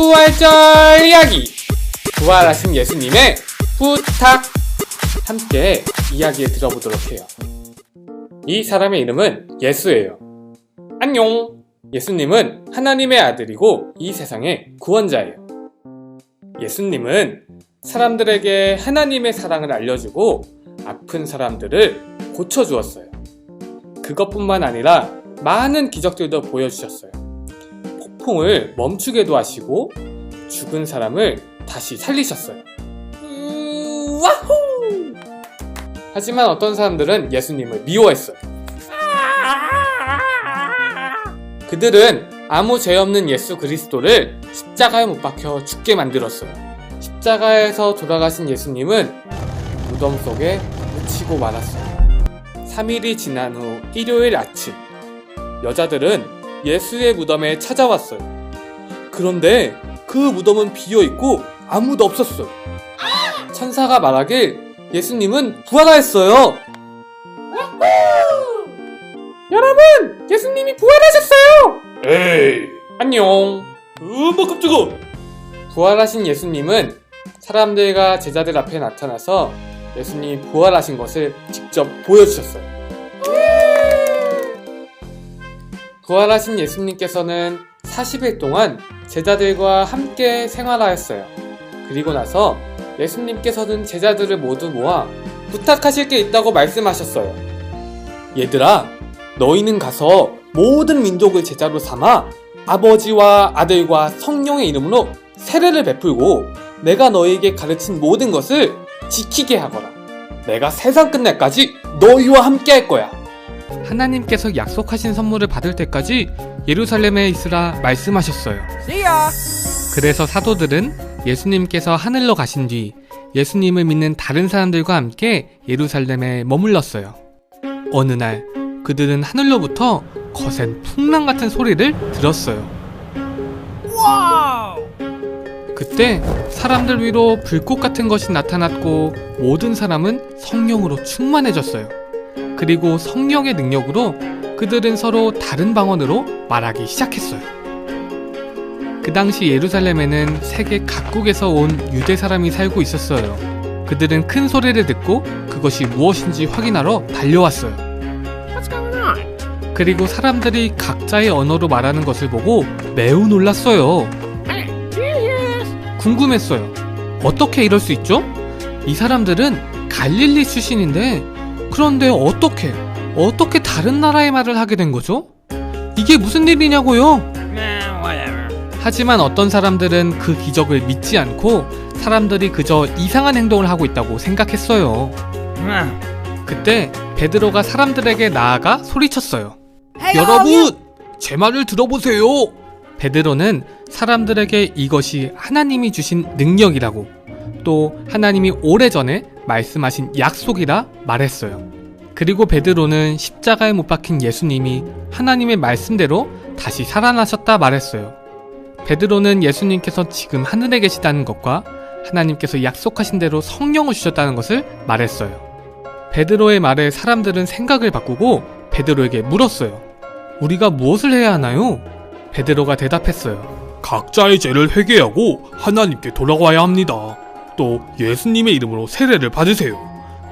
부활절 이야기! 부활하신 예수님의 부탁! 함께 이야기 들어보도록 해요. 이 사람의 이름은 예수예요. 안녕! 예수님은 하나님의 아들이고 이 세상의 구원자예요. 예수님은 사람들에게 하나님의 사랑을 알려주고 아픈 사람들을 고쳐주었어요. 그것뿐만 아니라 많은 기적들도 보여주셨어요. 폭풍을 멈추게도 하시고 죽은 사람을 다시 살리셨어요. 와후! 하지만 어떤 사람들은 예수님을 미워했어요. 그들은 아무 죄 없는 예수 그리스도를 십자가에 못 박혀 죽게 만들었어요. 십자가에서 돌아가신 예수님은 무덤 속에 묻히고 말았어요. 3일이 지난 후 일요일 아침, 여자들은 예수의 무덤에 찾아왔어요. 그런데 그 무덤은 비어있고 아무도 없었어요. 천사가 말하길 예수님은 부활하였어요. 여러분! 예수님이 부활하셨어요! 에이, 안녕! 뭐 깜짝아! 부활하신 예수님은 사람들과 제자들 앞에 나타나서 예수님이 부활하신 것을 직접 보여주셨어요. 부활하신 예수님께서는 40일 동안 제자들과 함께 생활하였어요. 그리고 나서 예수님께서는 제자들을 모두 모아 부탁하실 게 있다고 말씀하셨어요. 얘들아, 너희는 가서 모든 민족을 제자로 삼아 아버지와 아들과 성령의 이름으로 세례를 베풀고 내가 너희에게 가르친 모든 것을 지키게 하거라. 내가 세상 끝날까지 너희와 함께 할 거야. 하나님께서 약속하신 선물을 받을 때까지 예루살렘에 있으라 말씀하셨어요. 그래서 사도들은 예수님께서 하늘로 가신 뒤 예수님을 믿는 다른 사람들과 함께 예루살렘에 머물렀어요. 어느 날 그들은 하늘로부터 거센 풍랑 같은 소리를 들었어요. 와우! 그때 사람들 위로 불꽃 같은 것이 나타났고 모든 사람은 성령으로 충만해졌어요. 그리고 성령의 능력으로 그들은 서로 다른 방언으로 말하기 시작했어요. 그 당시 예루살렘에는 세계 각국에서 온 유대 사람이 살고 있었어요. 그들은 큰 소리를 듣고 그것이 무엇인지 확인하러 달려왔어요. 그리고 사람들이 각자의 언어로 말하는 것을 보고 매우 놀랐어요. 궁금했어요. 어떻게 이럴 수 있죠? 이 사람들은 갈릴리 출신인데 그런데 어떻게 다른 나라의 말을 하게 된 거죠? 이게 무슨 일이냐고요? 하지만 어떤 사람들은 그 기적을 믿지 않고 사람들이 그저 이상한 행동을 하고 있다고 생각했어요. 그때 베드로가 사람들에게 나아가 소리쳤어요. 여러분! 제 말을 들어보세요! 베드로는 사람들에게 이것이 하나님이 주신 능력이라고 또 하나님이 오래전에 말씀하신 약속이라 말했어요. 그리고 베드로는 십자가에 못 박힌 예수님이 하나님의 말씀대로 다시 살아나셨다 말했어요. 베드로는 예수님께서 지금 하늘에 계시다는 것과 하나님께서 약속하신 대로 성령을 주셨다는 것을 말했어요. 베드로의 말에 사람들은 생각을 바꾸고 베드로에게 물었어요. 우리가 무엇을 해야 하나요? 베드로가 대답했어요. 각자의 죄를 회개하고 하나님께 돌아와야 합니다. 또 예수님의 이름으로 세례를 받으세요.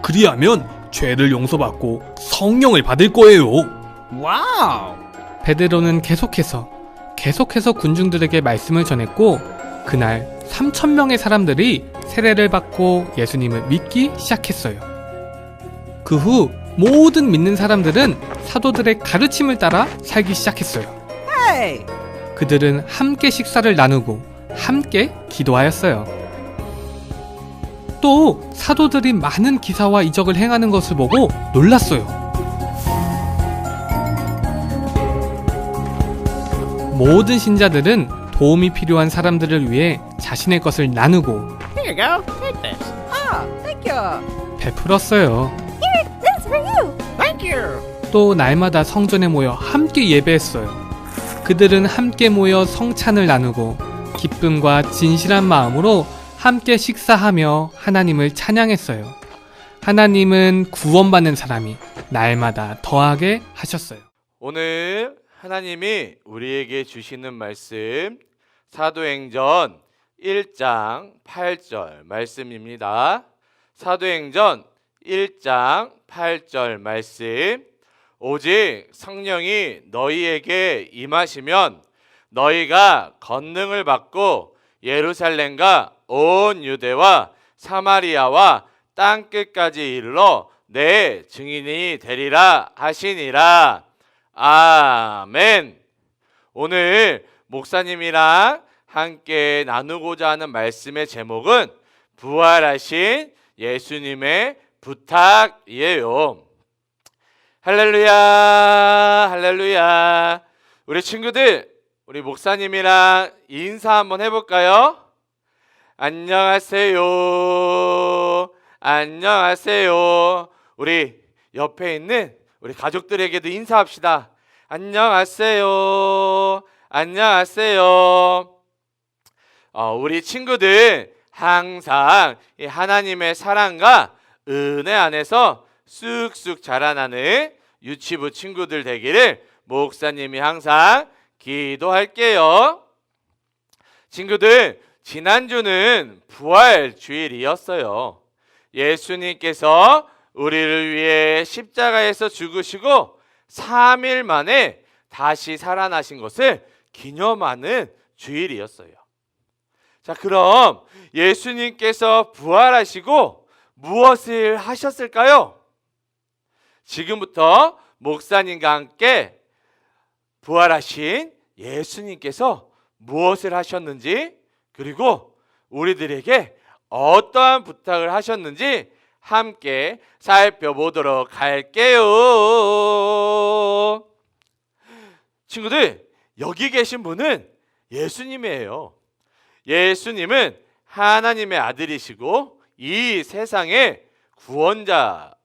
그리하면 죄를 용서받고 성령을 받을 거예요. 와우! 베드로는 계속해서 군중들에게 말씀을 전했고 그날 3,000명의 사람들이 세례를 받고 예수님을 믿기 시작했어요. 그 후 모든 믿는 사람들은 사도들의 가르침을 따라 살기 시작했어요. Hey! 그들은 함께 식사를 나누고 함께 기도하였어요. 또 사도들이 많은 기사와 이적을 행하는 것을 보고 놀랐어요. 모든 신자들은 도움이 필요한 사람들을 위해 자신의 것을 나누고 Here you go. Take this. Ah, thank you. 베풀었어요. That's for you. Thank you. 또 날마다 성전에 모여 함께 예배했어요. 그들은 함께 모여 성찬을 나누고 기쁨과 진실한 마음으로 함께 식사하며 하나님을 찬양했어요. 하나님은 구원받는 사람이 날마다 더하게 하셨어요. 오늘 하나님이 우리에게 주시는 말씀 사도행전 1장 8절 말씀입니다. 사도행전 1장 8절 말씀. 오직 성령이 너희에게 임하시면 너희가 권능을 받고 예루살렘과 온 유대와 사마리아와 땅끝까지 이르러 내 증인이 되리라 하시니라. 아멘. 오늘 목사님이랑 함께 나누고자 하는 말씀의 제목은 부활하신 예수님의 부탁이에요. 할렐루야, 할렐루야. 우리 친구들, 우리 목사님이랑 인사 한번 해볼까요? 안녕하세요. 안녕하세요. 우리 옆에 있는 우리 가족들에게도 인사합시다. 안녕하세요. 안녕하세요. 우리 친구들 항상 이 하나님의 사랑과 은혜 안에서 쑥쑥 자라나는 유치부 친구들 되기를 목사님이 항상 기도할게요. 친구들, 지난주는 부활 주일이었어요. 예수님께서 우리를 위해 십자가에서 죽으시고 3일 만에 다시 살아나신 것을 기념하는 주일이었어요. 자, 그럼 예수님께서 부활하시고 무엇을 하셨을까요? 지금부터 목사님과 함께 부활하신 예수님께서 무엇을 하셨는지, 그리고 우리들에게 어떠한 부탁을 하셨는지 함께 살펴보도록 할게요. 친구들, 여기 계신 분은 예수님이에요. 예수님은 하나님의 아들이시고 이 세상의 구원자이세요.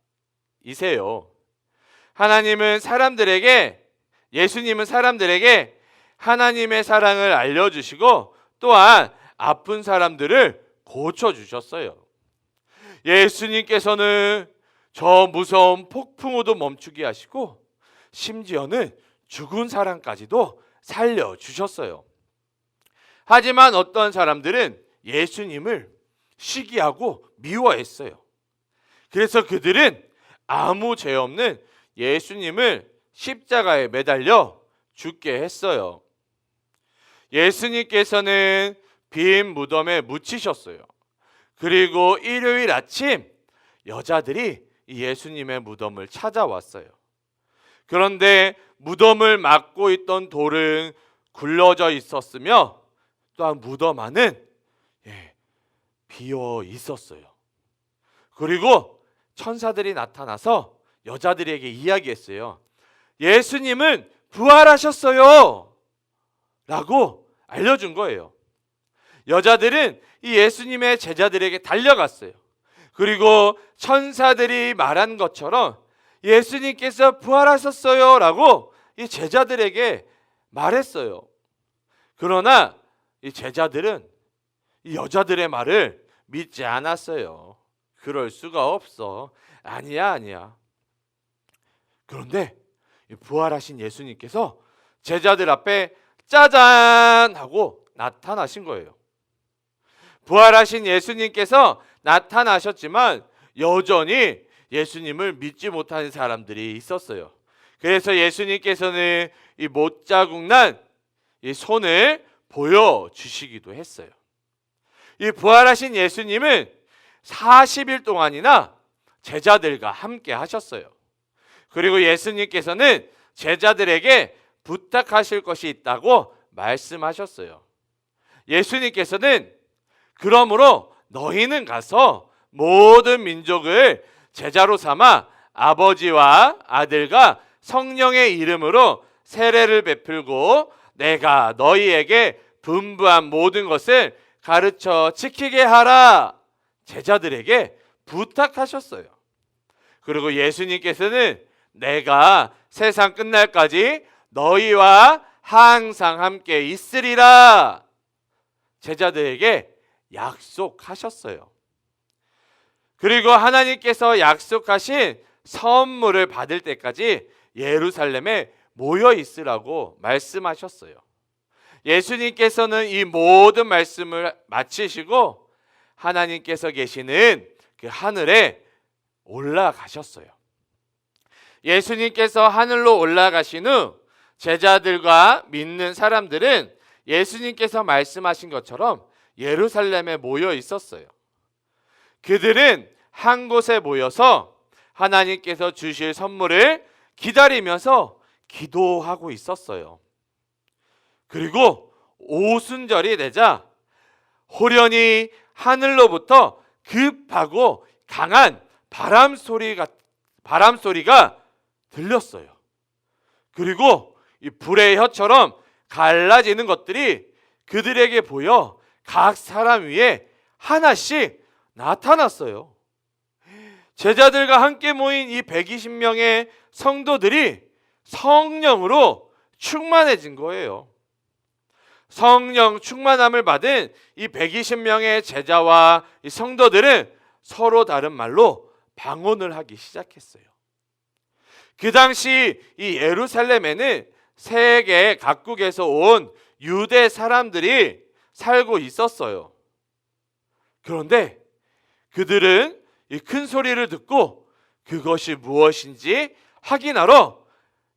예수님은 사람들에게 하나님의 사랑을 알려주시고 또한 아픈 사람들을 고쳐주셨어요. 예수님께서는 저 무서운 폭풍우도 멈추게 하시고 심지어는 죽은 사람까지도 살려주셨어요. 하지만 어떤 사람들은 예수님을 시기하고 미워했어요. 그래서 그들은 아무 죄 없는 예수님을 십자가에 매달려 죽게 했어요. 예수님께서는 빈 무덤에 묻히셨어요. 그리고 일요일 아침 여자들이 예수님의 무덤을 찾아왔어요. 그런데 무덤을 막고 있던 돌은 굴러져 있었으며 또한 무덤 안은 비어 있었어요. 그리고 천사들이 나타나서 여자들에게 이야기했어요. 예수님은 부활하셨어요 라고 알려준 거예요. 여자들은 이 예수님의 제자들에게 달려갔어요. 그리고 천사들이 말한 것처럼 예수님께서 부활하셨어요 라고 이 제자들에게 말했어요. 그러나 이 제자들은 이 여자들의 말을 믿지 않았어요. 그럴 수가 없어. 아니야. 그런데 부활하신 예수님께서 제자들 앞에 짜잔 하고 나타나신 거예요. 부활하신 예수님께서 나타나셨지만 여전히 예수님을 믿지 못하는 사람들이 있었어요. 그래서 예수님께서는 이 못자국 난 이 손을 보여주시기도 했어요. 이 부활하신 예수님은 40일 동안이나 제자들과 함께 하셨어요. 그리고 예수님께서는 제자들에게 부탁하실 것이 있다고 말씀하셨어요. 예수님께서는 그러므로 너희는 가서 모든 민족을 제자로 삼아 아버지와 아들과 성령의 이름으로 세례를 베풀고 내가 너희에게 분부한 모든 것을 가르쳐 지키게 하라. 제자들에게 부탁하셨어요. 그리고 예수님께서는 내가 세상 끝날까지 너희와 항상 함께 있으리라. 제자들에게 약속하셨어요. 그리고 하나님께서 약속하신 선물을 받을 때까지 예루살렘에 모여 있으라고 말씀하셨어요. 예수님께서는 이 모든 말씀을 마치시고 하나님께서 계시는 그 하늘에 올라가셨어요. 예수님께서 하늘로 올라가신 후 제자들과 믿는 사람들은 예수님께서 말씀하신 것처럼 예루살렘에 모여 있었어요. 그들은 한 곳에 모여서 하나님께서 주실 선물을 기다리면서 기도하고 있었어요. 그리고 오순절이 되자 호련히 하늘로부터 급하고 강한 바람 소리가 들렸어요. 그리고 이 불의 혀처럼 갈라지는 것들이 그들에게 보여 각 사람 위에 하나씩 나타났어요. 제자들과 함께 모인 이 120명의 성도들이 성령으로 충만해진 거예요. 성령 충만함을 받은 이 120명의 제자와 이 성도들은 서로 다른 말로 방언을 하기 시작했어요. 그 당시 이 예루살렘에는 세계 각국에서 온 유대 사람들이 살고 있었어요. 그런데 그들은 이 큰 소리를 듣고 그것이 무엇인지 확인하러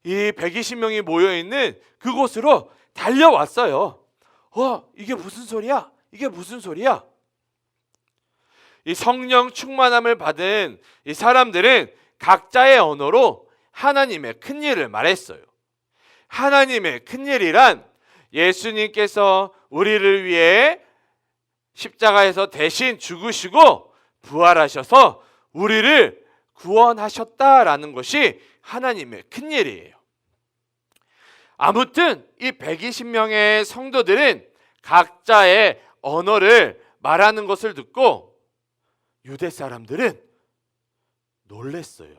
이 120명이 모여 있는 그곳으로 달려왔어요. 이게 무슨 소리야? 이게 무슨 소리야? 이 성령 충만함을 받은 이 사람들은 각자의 언어로 하나님의 큰 일을 말했어요. 하나님의 큰 일이란 예수님께서 우리를 위해 십자가에서 대신 죽으시고 부활하셔서 우리를 구원하셨다라는 것이 하나님의 큰 일이에요. 아무튼 이 120명의 성도들은 각자의 언어를 말하는 것을 듣고 유대 사람들은 놀랬어요.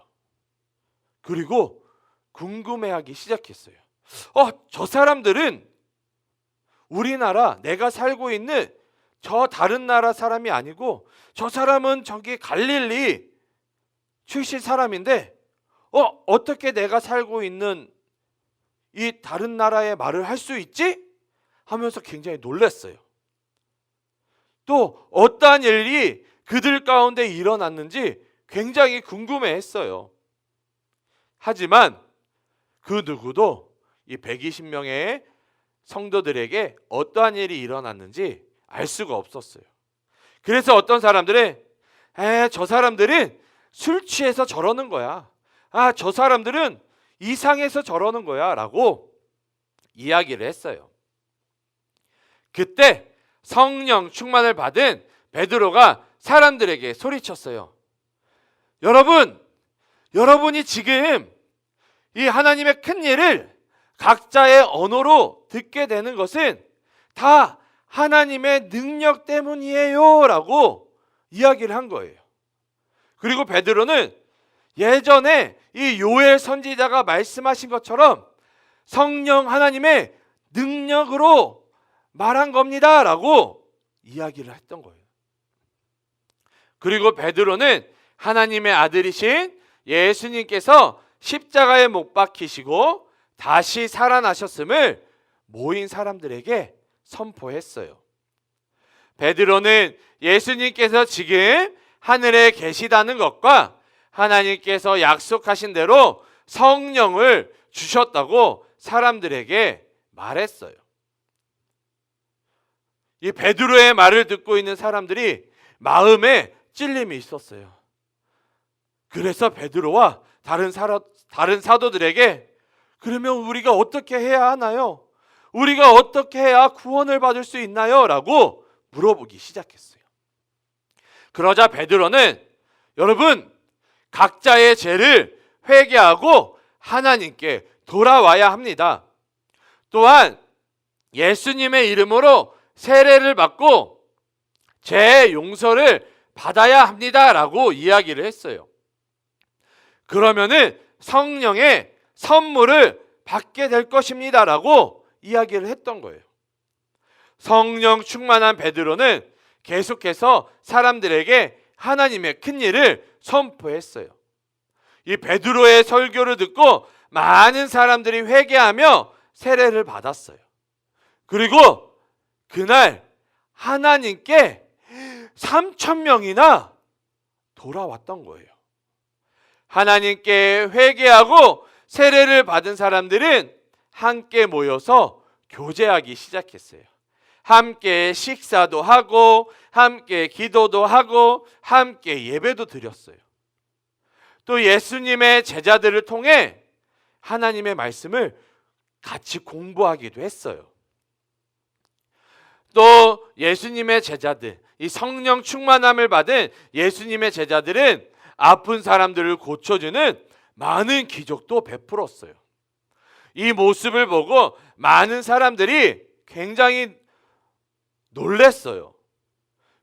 그리고 궁금해하기 시작했어요. 저 사람들은 우리나라 내가 살고 있는 저 다른 나라 사람이 아니고 저 사람은 저기 갈릴리 출신 사람인데 어떻게 내가 살고 있는 이 다른 나라의 말을 할 수 있지? 하면서 굉장히 놀랐어요. 또 어떠한 일이 그들 가운데 일어났는지 굉장히 궁금해했어요. 하지만 그 누구도 이 120명의 성도들에게 어떠한 일이 일어났는지 알 수가 없었어요. 그래서 어떤 사람들은 저 사람들은 술 취해서 저러는 거야. 저 사람들은 이상해서 저러는 거야 라고 이야기를 했어요. 그때 성령 충만을 받은 베드로가 사람들에게 소리쳤어요. 여러분이 지금 이 하나님의 큰 일을 각자의 언어로 듣게 되는 것은 다 하나님의 능력 때문이에요 라고 이야기를 한 거예요. 그리고 베드로는 예전에 이 요엘 선지자가 말씀하신 것처럼 성령 하나님의 능력으로 말한 겁니다 라고 이야기를 했던 거예요. 그리고 베드로는 하나님의 아들이신 예수님께서 십자가에 못 박히시고 다시 살아나셨음을 모인 사람들에게 선포했어요. 베드로는 예수님께서 지금 하늘에 계시다는 것과 하나님께서 약속하신 대로 성령을 주셨다고 사람들에게 말했어요. 이 베드로의 말을 듣고 있는 사람들이 마음에 찔림이 있었어요. 그래서 베드로와 다른 사도들에게 그러면 우리가 어떻게 해야 하나요? 우리가 어떻게 해야 구원을 받을 수 있나요? 라고 물어보기 시작했어요. 그러자 베드로는 여러분 각자의 죄를 회개하고 하나님께 돌아와야 합니다. 또한 예수님의 이름으로 세례를 받고 죄 용서를 받아야 합니다 라고 이야기를 했어요. 그러면은 성령의 선물을 받게 될 것입니다 라고 이야기를 했던 거예요. 성령 충만한 베드로는 계속해서 사람들에게 하나님의 큰 일을 선포했어요. 이 베드로의 설교를 듣고 많은 사람들이 회개하며 세례를 받았어요. 그리고 그날 하나님께 3,000명이나 돌아왔던 거예요. 하나님께 회개하고 세례를 받은 사람들은 함께 모여서 교제하기 시작했어요. 함께 식사도 하고 함께 기도도 하고 함께 예배도 드렸어요. 또 예수님의 제자들을 통해 하나님의 말씀을 같이 공부하기도 했어요. 또 예수님의 제자들, 이 성령 충만함을 받은 예수님의 제자들은 아픈 사람들을 고쳐주는 많은 기적도 베풀었어요. 이 모습을 보고 많은 사람들이 굉장히 놀랐어요.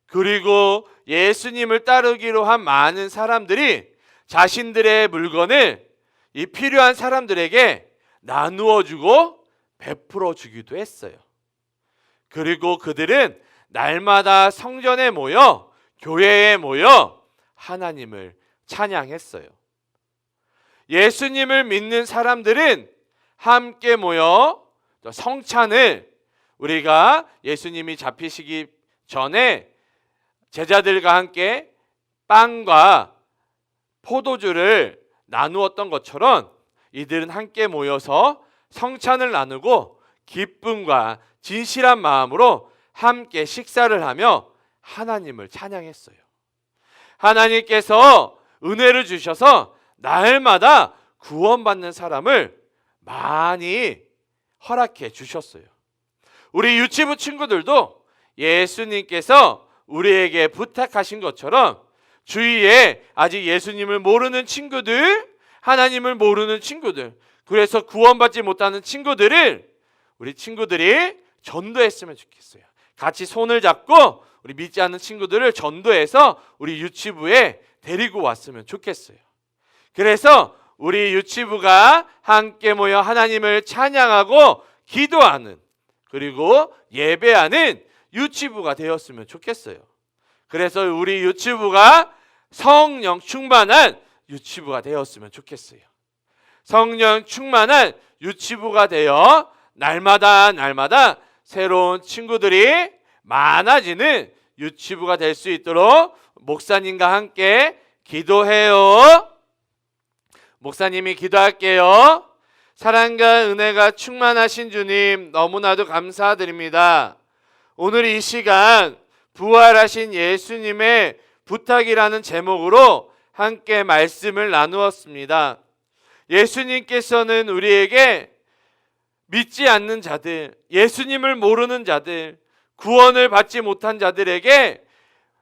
그리고 예수님을 따르기로 한 많은 사람들이 자신들의 물건을 이 필요한 사람들에게 나누어 주고 베풀어 주기도 했어요. 그리고 그들은 날마다 성전에 모여 교회에 모여 하나님을 찬양했어요. 예수님을 믿는 사람들은 함께 모여 성찬을, 우리가 예수님이 잡히시기 전에 제자들과 함께 빵과 포도주를 나누었던 것처럼 이들은 함께 모여서 성찬을 나누고 기쁨과 진실한 마음으로 함께 식사를 하며 하나님을 찬양했어요. 하나님께서 은혜를 주셔서 날마다 구원받는 사람을 많이 허락해 주셨어요. 우리 유치부 친구들도 예수님께서 우리에게 부탁하신 것처럼 주위에 아직 예수님을 모르는 친구들, 하나님을 모르는 친구들, 그래서 구원받지 못하는 친구들을 우리 친구들이 전도했으면 좋겠어요. 같이 손을 잡고 우리 믿지 않는 친구들을 전도해서 우리 유치부에 데리고 왔으면 좋겠어요. 그래서 우리 유치부가 함께 모여 하나님을 찬양하고 기도하는, 그리고 예배하는 유치부가 되었으면 좋겠어요. 그래서 우리 유치부가 성령 충만한 유치부가 되었으면 좋겠어요. 성령 충만한 유치부가 되어 날마다 새로운 친구들이 많아지는 유치부가 될 수 있도록 목사님과 함께 기도해요. 목사님이 기도할게요. 사랑과 은혜가 충만하신 주님, 너무나도 감사드립니다. 오늘 이 시간 부활하신 예수님의 부탁이라는 제목으로 함께 말씀을 나누었습니다. 예수님께서는 우리에게 믿지 않는 자들, 예수님을 모르는 자들, 구원을 받지 못한 자들에게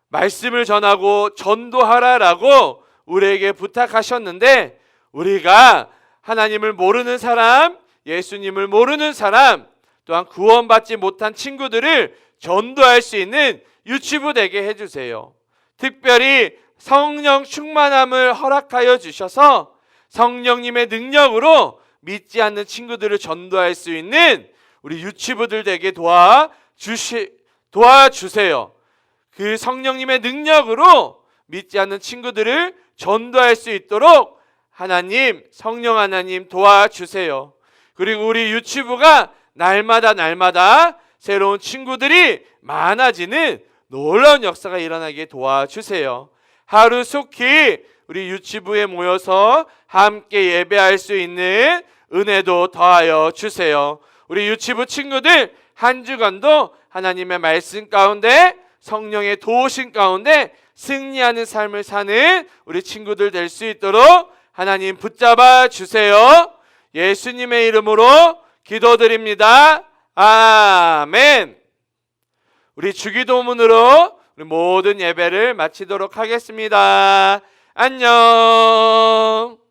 말씀을 전하고 전도하라라고 우리에게 부탁하셨는데, 우리가 하나님을 모르는 사람, 예수님을 모르는 사람, 또한 구원받지 못한 친구들을 전도할 수 있는 유치부 되게 해주세요. 특별히 성령 충만함을 허락하여 주셔서 성령님의 능력으로 믿지 않는 친구들을 전도할 수 있는 우리 유치부들 되게 도와주세요. 그 성령님의 능력으로 믿지 않는 친구들을 전도할 수 있도록 하나님, 성령 하나님 도와주세요. 그리고 우리 유치부가 날마다 새로운 친구들이 많아지는 놀라운 역사가 일어나게 도와주세요. 하루속히 우리 유치부에 모여서 함께 예배할 수 있는 은혜도 더하여 주세요. 우리 유치부 친구들 한 주간도 하나님의 말씀 가운데, 성령의 도우심 가운데 승리하는 삶을 사는 우리 친구들 될 수 있도록 하나님 붙잡아 주세요. 예수님의 이름으로 기도드립니다. 아멘. 우리 주기도문으로 우리 모든 예배를 마치도록 하겠습니다. 안녕.